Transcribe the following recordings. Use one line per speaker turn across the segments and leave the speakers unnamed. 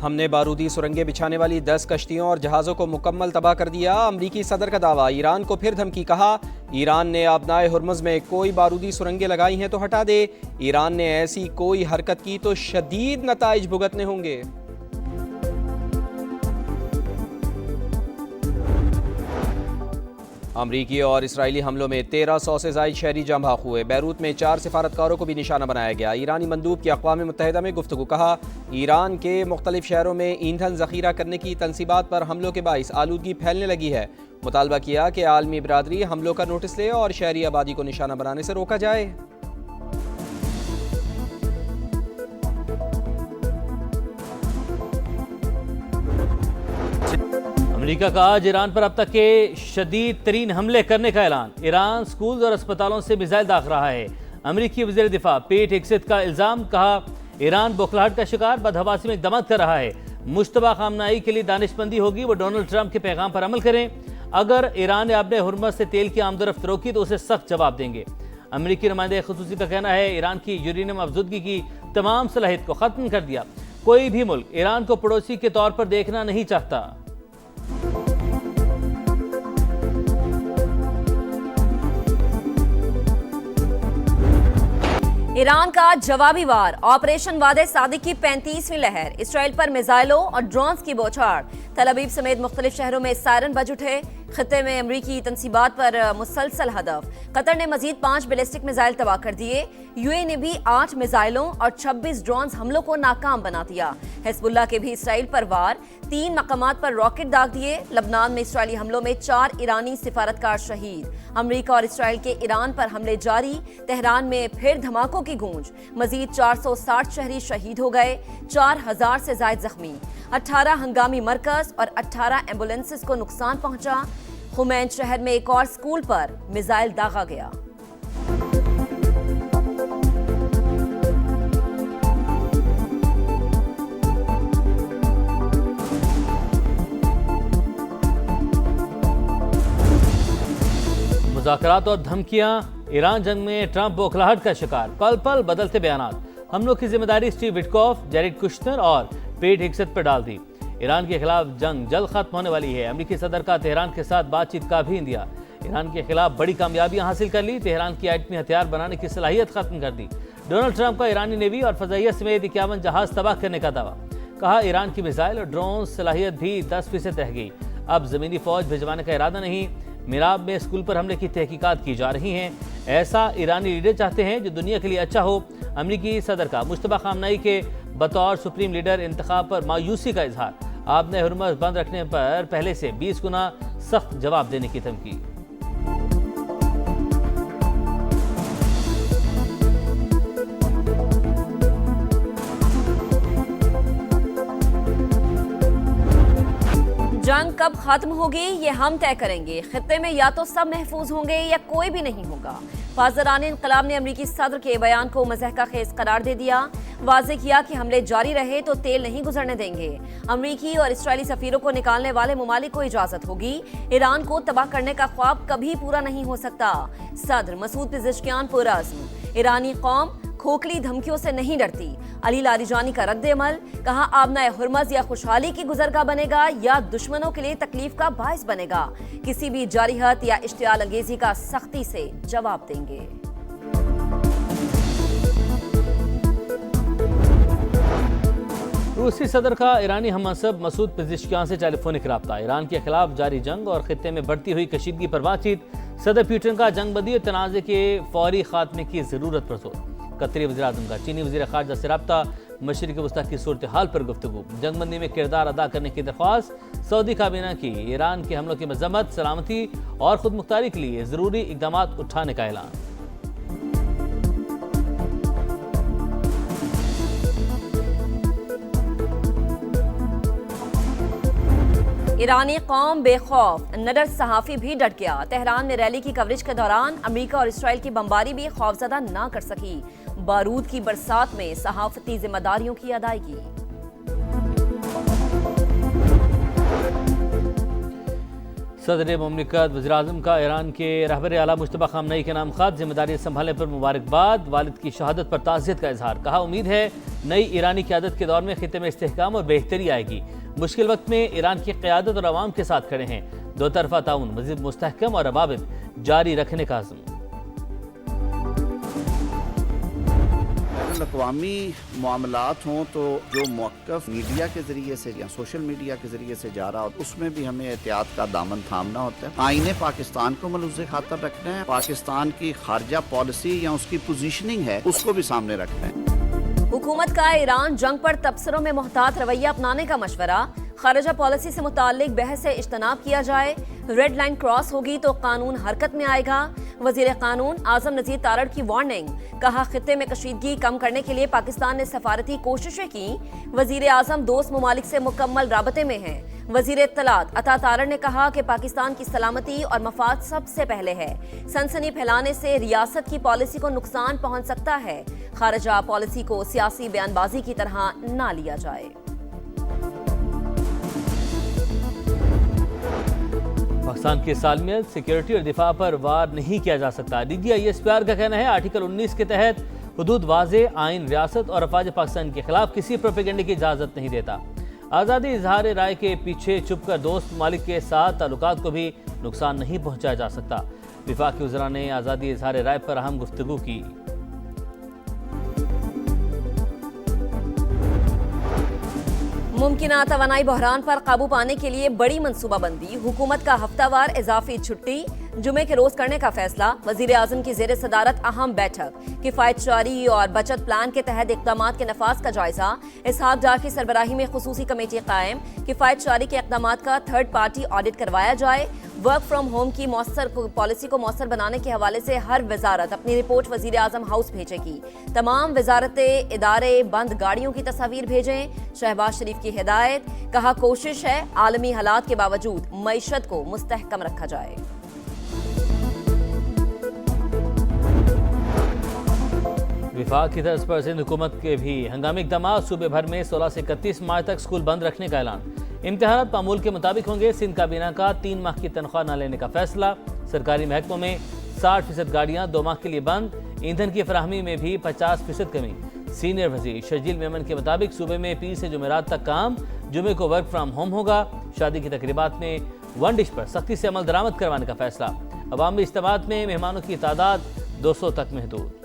हमने बारूदी सुरंगें बिछाने वाली 10 कश्तियों और जहाज़ों को मुकम्मल तबाह कर दिया। अमरीकी सदर का दावा। ईरान को फिर धमकी। कहा, ईरान ने आबनाए हुर्मुज़ में कोई बारूदी सुरंगें लगाई हैं तो हटा दे। ईरान ने ऐसी कोई हरकत की तो शदीद नताइज भुगतने होंगे। अमरीकी और इसराइली हमलों में 1300 से ज़ायद शहरी जाँ भाग हुए। बैरूत में 4 सिफारतकारों को भी निशाना बनाया गया। ईरानी मंदूब की अक़वाम मुत्तहिदा में गुफ्तगू। कहा, ईरान के मुख्तलिफ शहरों में ईंधन ज़ख़ीरा करने की तनसीबात पर हमलों के बाइस आलूदगी फैलने लगी है। मुतालबा किया कि आलमी बरादरी हमलों का नोटिस ले और शहरी आबादी को निशाना बनाने से रोका जाए।
अमेरिका का आज ईरान पर अब तक के शदीद तरीन हमले करने का ऐलान। ईरान स्कूल और अस्पतालों से मिसाइल दाग रहा है। अमेरिकी वज़ीर दिफा पेट हेग्सेथ का इल्ज़ाम। कहा, ईरान बौखलाहट का शिकार, बदहवासी में इक़दाम कर रहा है। मुश्तबा खामनाई के लिए दानिशमंदी होगी, वो डोनाल्ड ट्रंप के पैगाम पर अमल करें। अगर ईरान ने अपने हुर्मुज़ से तेल की आमदरफ्त रोकी तो उसे सख्त जवाब देंगे। अमेरिकी नुमाइंदे खुसूसी का कहना है, ईरान की यूरेनियम अफजुदगी की तमाम सलाहियत को ख़त्म कर दिया। कोई भी मुल्क ईरान को पड़ोसी के तौर पर देखना नहीं चाहता।
ईरान का जवाबी वार। ऑपरेशन वादे सादिक की 35वीं लहर। इसराइल पर मिसाइलों और ड्रोन्स की बौछार। तल अवीव समेत मुख्तलिफ शहरों में सायरन बज उठे। खत्ते में अमरीकी तनसीबात पर मुसलसल हदफ। कतर ने मजीद 5 बैलिस्टिक मिसाइल तबाह कर दिए। यूएई ने भी 8 मिसाइलों और 26 ड्रोन्स हमलों को नाकाम बना दिया। हिजबुल्लाह के भी इसराइल पर वार। 3 मकामात पर रॉकेट दाग दिए। लबनान में इसराइली हमलों में 4 ईरानी सिफारतकार शहीद। अमरीका और इसराइल के ईरान पर हमले जारी। तेहरान में फिर धमाकों की गूंज। मजीद 460 शहरी शहीद हो गए। 4000 से ज्यादा जख्मी। 18 हंगामी मरकज और 18 एम्बुलेंसेस को नुकसान पहुंचा। खुमैन शहर में एक और स्कूल पर मिसाइल दागा गया।
मुज़ाकरात और धमकियां। ईरान जंग में ट्रंप बौखलाहट का शिकार। पल पल बदलते बयानात। हमलों की जिम्मेदारी स्टीव विटकॉफ, जेरेड कुश्नर और पेट हेग्सेथ पर डाल दी। ईरान के खिलाफ जंग जल्द खत्म होने वाली है। अमेरिकी सदर का तेहरान के साथ बातचीत का भी इंदिया। ईरान के खिलाफ बड़ी कामयाबियां हासिल कर ली। तेहरान की एटमी हथियार बनाने की सलाहियत खत्म कर दी। डोनाल्ड ट्रंप का ईरानी नेवी और फजाइया समेत 51 जहाज तबाह करने का दावा। कहा, ईरान की मिसाइल और ड्रोन सलाहियत भी 10% रह गई। अब जमीनी फौज भिजवाने का इरादा नहीं। मिराब में स्कूल पर हमले की तहकीकात की जा रही हैं। ऐसा ईरानी लीडर चाहते हैं जो दुनिया के लिए अच्छा हो। अमरीकी सदर का मुश्तबा खामनाई के बतौर सुप्रीम लीडर इंतखाब पर मायूसी का इजहार। आपने हुर्मुज़ बंद रखने पर पहले से 20 गुना सख्त जवाब देने की धमकी।
जंग कब खत्म होगी ये हम तय करेंगे। खित्ते में या तो सब महफूज होंगे या कोई भी नहीं होगा। फाजरान इनकलाब ने अमरीकी सदर के बयान को मज़हका खेज करार दे दिया। वाज़े किया कि हमले जारी रहे तो तेल नहीं गुजरने देंगे। अमरीकी और इसराइली सफीरों को निकालने वाले ममालिक को इजाजत होगी। ईरान को तबाह करने का ख्वाब कभी पूरा नहीं हो सकता। सदर मसूद पेज़ेश्कियान पुरअज़्म। ईरानी कौम खोखली धमकियों से नहीं डरती। अली लारीजानी का रद्द-ए-अमल। कहा, आबनाए हुर्मुज़ या खुशहाली की गुजरगाह बनेगा या दुश्मनों के लिए तकलीफ का बायस बनेगा। किसी भी जारिहत या इश्तियाल अंगेजी का सख्ती से जवाब देंगे।
रूसी सदर का ईरानी हममंसब मसूद पेज़ेश्कियान से टेलीफोनिक रब्ता। ईरान के खिलाफ जारी जंग और खित्ते में बढ़ती हुई कशीदगी पर बातचीत। सदर पुतिन का जंगबंदी और तनाज़े के फौरी खात्मे की जरूरत पर जोर। कतरी वज़ीर-ए-आज़म का चीनी वज़ीर ख़ारजा से रब्ता। मशरिक़ वस्ता की सूरत हाल पर गुफ्तगू। जंगबंदी में किरदार अदा करने की दरख्वास्त। सऊदी काबीना की ईरान के हमलों की मज़म्मत। सलामती और खुद मुख्तारी के लिए ज़रूरी इक़दाम उठाने का ऐलान।
ईरानी कौम बेखौफ। नडर सहाफ़ी भी डट गया। तेहरान में रैली की कवरेज के दौरान अमेरिका और इसराइल की बमबारी भी खौफजदा ना कर सकी। बारूद की बरसात में सहाफती जिम्मेदारियों की अदायगी।
सदर ममलिकत वज़ीर-ए-आज़म का ईरान के रहबर आला मुश्तबा खामनई के नाम खत, जिम्मेदारी संभालने पर मुबारकबाद, वालिद की शहादत पर ताज़ियत का इजहार। कहा उम्मीद है नई ईरानी क़यादत के दौर में खित्ते में इस्तेहकाम और बेहतरी आएगी। मुश्किल वक्त में ईरान की क़यादत और अवाम के साथ खड़े हैं। दो तरफ़ा ताउन मज़ीद मुस्तहकम और रवाबित जारी रखने का अज़्म।
अक़वामी मामलात हों तो जो मौक़िफ़ मीडिया के ज़रिए से या सोशल मीडिया के ज़रिए से जा रहा हो, उसमें भी हमें एहतियात का दामन थामना होता है। आईने पाकिस्तान को मलूज़ खातर रखना है, पाकिस्तान की खारजा पॉलिसी या उसकी पोजीशनिंग है उसको भी सामने रखना है।
हुकूमत का ईरान जंग पर तबसरों में मोहतात रवैया अपनाने का मशवरा, खारजा पॉलिसी से मुताल्लिक बहस से इज्तनाब किया जाए, रेड लाइन क्रॉस होगी तो कानून हरकत में आएगा। वजीर कानून आजम नज़ीर तारड़ की वार्निंग, कहा खित्ते में कशीदगी कम करने के लिए पाकिस्तान ने सफारती कोशिशें की। वजीर आजम दोस्त ममालिक से मुकम्मल राबते में हैं। वजीर इत्तलात अता तारड़ ने कहा कि पाकिस्तान की सलामती और मफाद सबसे पहले है। सनसनी फैलाने से रियासत की पॉलिसी को नुकसान पहुंच सकता है। खारजा पॉलिसी को सियासी बयानबाजी की तरह ना लिया जाए।
पाकिस्तान की सालमियत, सिक्योरिटी और दिफा पर वार नहीं किया जा सकता। DGISPR का कहना है आर्टिकल 19 के तहत हुदूद वाज़े, आइन, रियासत और अफवाज पाकिस्तान के खिलाफ किसी प्रोपेगेंडे की इजाज़त नहीं देता। आज़ादी इजहार राय के पीछे छुप कर दोस्त ममालिक के साथ ताल्लुकात को भी नुकसान नहीं पहुँचाया जा सकता। विफाकी वज़रा ने आज़ादी इजहार राय पर अहम गुफ्तगू की।
मुमकिन तवानाई बहरान पर काबू पाने के लिए बड़ी मनसूबाबंदी, हुकूमत का हफ्तावार इजाफी छुट्टी जुमे के रोज करने का फैसला। वजीर आजम की जेर सदारत अहम बैठक, किफायत जारी और बचत प्लान के तहत इक़दामात के नफाज का जायजा। इसहाक डार की सरबराही में खुसूसी कमेटी कायम, किफायत जारी के इक़दामात का थर्ड पार्टी ऑडिट करवाया जाए। वर्क फ्राम होम की मौसर पॉलिसी को मौसर बनाने के हवाले से हर वजारत अपनी रिपोर्ट वजीर आजम हाउस भेजेगी। तमाम वजारतें इदारे बंद गाड़ियों की तस्वीर भेजें। शहबाज शरीफ की हिदायत, कहा कोशिश है आलमी हालात के बावजूद मईशत को मुस्तहकम रखा जाए।
विफाक की तर्ज पर सिंध हुकूमत के भी हंगामी इक़दामात, सूबे भर में 16 से 31 मार्च तक स्कूल बंद रखने का ऐलान। इम्तिहानात मामूल के मुताबिक होंगे। सिंध काबीना का 3 माह की तनख्वाह न लेने का फैसला। सरकारी महकमों में 60% गाड़ियाँ 2 माह के लिए बंद। ईंधन की फराहमी में भी 50% कमी। सीनियर वजीर शर्जील मेमन के मुताबिक सूबे में पीर से जुमेरात तक काम, जुमे को वर्क फ्राम होम होगा। शादी की तकरीबात में वन डिश पर सख्ती से अमल दरामद करवाने का फैसला। अवामी इज्तिमात में मेहमानों की तादाद 200 तक महदूद।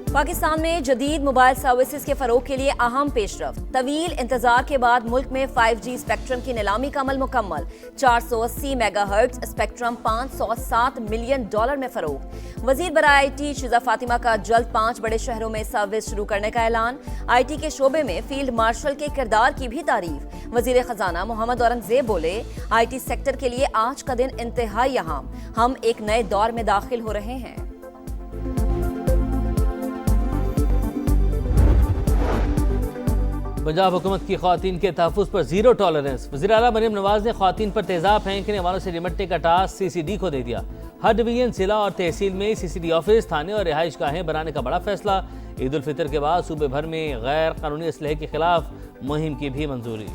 पाकिस्तान में जदीद मोबाइल सर्विसेज के फरोग के लिए अहम पेशरफ्त। तवील इंतजार के बाद मुल्क में 5G स्पेक्ट्रम की नीलामी का अमल मुकम्मल। 480 मेगाहर्ट्ज स्पेक्ट्रम $507 मिलियन में फरोग। वजीर बराए IT शिजा फातिमा का जल्द 5 बड़े शहरों में सर्विस शुरू करने का ऐलान। IT के शोबे में फील्ड मार्शल के किरदार की भी तारीफ। वजीर खजाना मोहम्मद औरंगजेब बोले, IT सेक्टर के लिए आज का दिन इंतहाई अहम, हम एक नए दौर में दाखिल हो रहे हैं।
पंजाब हुकूमत की ख़वातीन के तहफ़्फ़ुज़ पर ज़ीरो टॉलरेंस। वज़ीर आला मरीम नवाज ने ख़वातीन पर तेज़ाब फेंकने वालों से निपटने का टास्क CCD को दे दिया। हर डिवीजन, जिला और तहसील में CCD ऑफिस, थाने और रिहाइश गाहें बनाने का बड़ा फैसला। ईद उल फितर के बाद सूबे भर में गैर कानूनी असलहे के खिलाफ मुहिम की भी मंजूरी।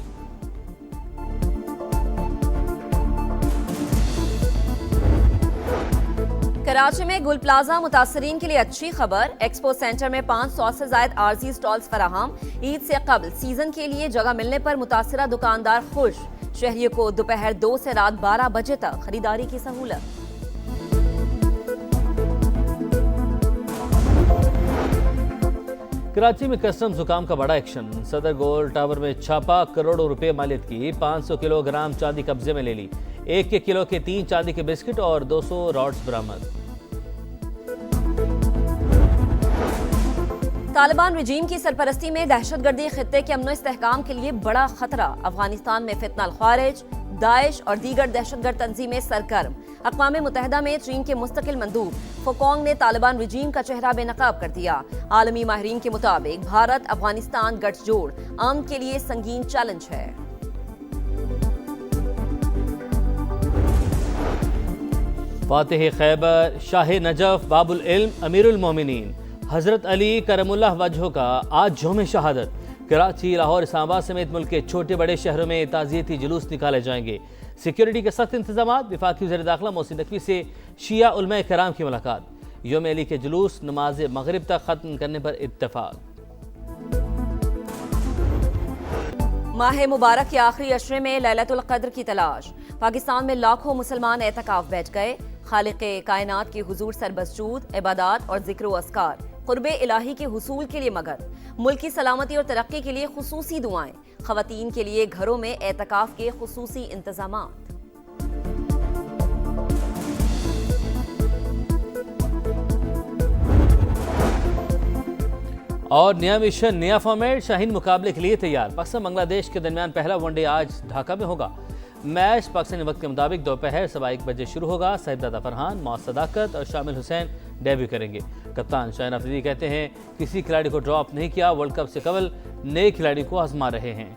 कराची में गुल प्लाजा मुतासरीन के लिए अच्छी खबर। एक्सपो सेंटर में 500 से ज्यादा आरजी स्टॉल्स फराहम। ईद से कबल सीजन के लिए जगह मिलने पर मुतासरा दुकानदार खुश। शहरियों को दोपहर 2 से रात 12 बजे तक खरीदारी की सहूलत।
कराची में कस्टम जुकाम का बड़ा एक्शन। सदर गोल्ड टावर में छापा, करोड़ों रुपए मालियत की 500 किलोग्राम चांदी कब्जे में ले ली। 1 किलो के 3 चांदी के बिस्किट और 200 रॉड्स बरामद।
तालिबान रजीम की सरपरस्ती में दहशतगर्दी खित्ते के अमन इस्तेहकाम के लिए बड़ा खतरा। अफगानिस्तान में फितनल ख्वारिज, दाइश और दीगर दहशतगर्द तंजीमें सरगर्म। अक़वाम मुत्तहिदा में चीन के मुस्तकिल मंदूब फोकोंग ने तालिबान रजीम का चेहरा बेनकाब कर दिया। आलमी माहिरीन के मुताबिक भारत अफगानिस्तान गठजोड़ अमन के लिए संगीन चैलेंज है। फातिह खैबर, शाह नजफ, बाबुल इल्म, अमीरुल मोमिनीन
हजरत अली करमुल्लाह वजह का आज यौम शहादत। कराची, लाहौर, इस्लामाबाद समेत मुल्क के छोटे बड़े शहरों में ताज़ियती जुलूस निकाले जाएंगे। सिक्योरिटी के सख्त इंतजाम। वफाकी वज़ीर दाखिला मोहसिन नकवी से शिया उलमा कराम की मुलाकात। यौम अली के जुलूस नमाज मगरिब तक खत्म करने पर इत्तफाक।
माह मुबारक के आखिरी अशरे में लैलतुल क़द्र की तलाश। पाकिस्तान में लाखों मुसलमान एतकाफ बैठ गए। खालिक़े कायनात के हुजूर सरबसजूद, इबादत और जिक्र व अस्कार, क़ुर्बे इलाही के हुसूल के लिए मगन। मुल्क की सलामती और तरक्की के लिए खुसूसी दुआएं। ख़वातीन के लिए घरों में एतकाफ के खुसूसी इंतज़ामात।
और नया मिशन, नया फॉर्मेट, शाहीन मुकाबले के लिए तैयार। पाकिस्तान बांग्लादेश के दरमियान पहला वनडे आज ढाका में होगा। मैच पाकिस्तानी वक्त के मुताबिक दोपहर 1:15 बजे शुरू होगा। साहिबजादा फरहान, मौद सदाकत और शामिल हुसैन डेब्यू करेंगे। कप्तान शाहीन अफरीदी कहते हैं किसी खिलाड़ी को ड्रॉप नहीं किया, वर्ल्ड कप से कबल नए खिलाड़ी को आजमा रहे हैं।